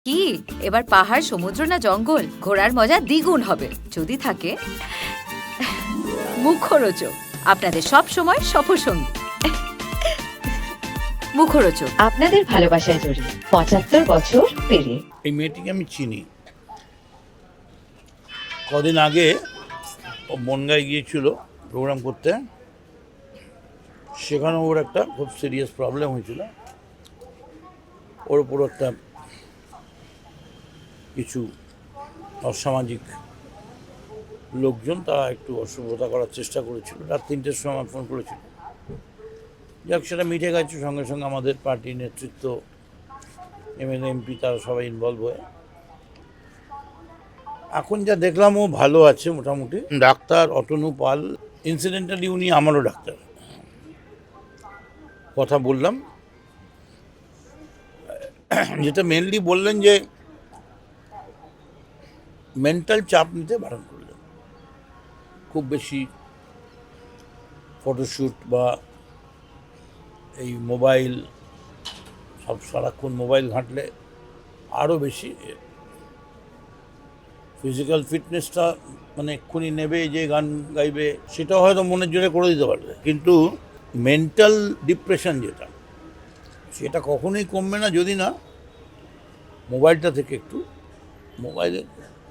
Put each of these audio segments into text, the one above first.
কি এবার পাহাড়, সমুদ্র না জঙ্গল, ঘোরার মজা দ্বিগুণ হবে যদি থাকে মুখরোচক, আপনাদের সব সময় সফরসঙ্গী। মুখরোচক আপনাদের ভালোবাসায় জড়িয়ে ৭৫ বছর পেরিয়ে। এই মেয়েটিকে আমি চিনি। কদিন আগে ও বনগাঁয় গিয়েছিল প্রোগ্রাম করতে, সেখানে ওর একটা খুব সিরিয়াস প্রবলেম হয়েছিল। ওর উপর একটা কিছু অসামাজিক লোকজন তারা একটু অশুভতা করার চেষ্টা করেছিল। রাত ৩টের সময় ফোন করেছিল। যাক, সেটা মিটে গেছে। সঙ্গে সঙ্গে আমাদের পার্টির নেতৃত্ব, এমএলএ, এমপি তারা সবাই ইনভলভ হয়ে এখন যা দেখলাম ও ভালো আছে মোটামুটি। ডাক্তার অতনু পাল, ইনসিডেন্টালি উনি আমারও ডাক্তার, কথা বললাম। যেটা মেনলি বললেন যে মেন্টাল চাপ নিতে বারণ করলেন। খুব বেশি ফটোশ্যুট বা এই মোবাইল, সব সারাক্ষণ মোবাইল ঘাঁটলে আরও বেশি ফিজিক্যাল ফিটনেসটা মানে এক্ষুনি নেবে, যে গান গাইবে সেটাও হয়তো মনের জোরে করে দিতে পারবে, কিন্তু মেন্টাল ডিপ্রেশন যেটা, সেটা কখনোই কমবে না যদি না মোবাইলটা থেকে একটু মোবাইলে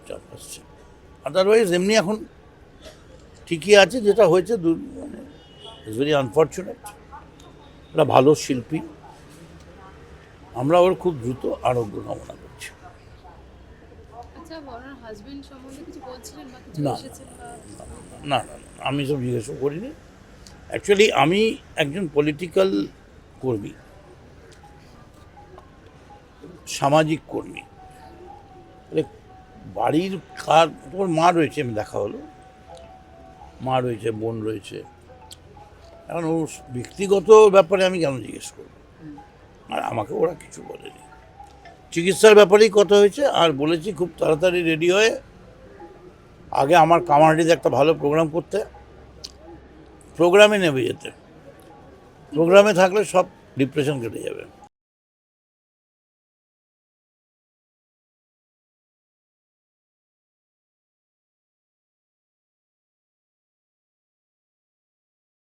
চাপ আসছে। আদারওয়াইজ এমনি এখন ঠিকই আছে। যেটা হয়েছে মানে ইটস ভেরি আনফর্চুনেট। একটা ভালো শিল্পী, আমরা ওর খুব দ্রুত আরোগ্য কামনা করছি। আচ্ছা, ওনার হাজবেন্ড সম্বন্ধে কিছু বলছিলেন বা কিছু না এসেছেন বা না না না, আমি সব জিজ্ঞাসা করিনি। অ্যাকচুয়ালি আমি একজন পলিটিক্যাল কর্মী, সামাজিক কর্মী। বাড়ির কার, তোমার মা রয়েছে, আমি দেখা হলো, মা রয়েছে, বোন রয়েছে। এখন ওর ব্যক্তিগত ব্যাপারে আমি কেন জিজ্ঞেস করব? আর আমাকে ওরা কিছু বলেনি। চিকিৎসার ব্যাপারেই কথা হয়েছে, আর বলেছি খুব তাড়াতাড়ি রেডি হয়ে আগে আমার কামারহাটিতে একটা ভালো প্রোগ্রাম করতে, প্রোগ্রামে নেমে যেতে। প্রোগ্রামে থাকলে সব ডিপ্রেশন কেটে যাবে।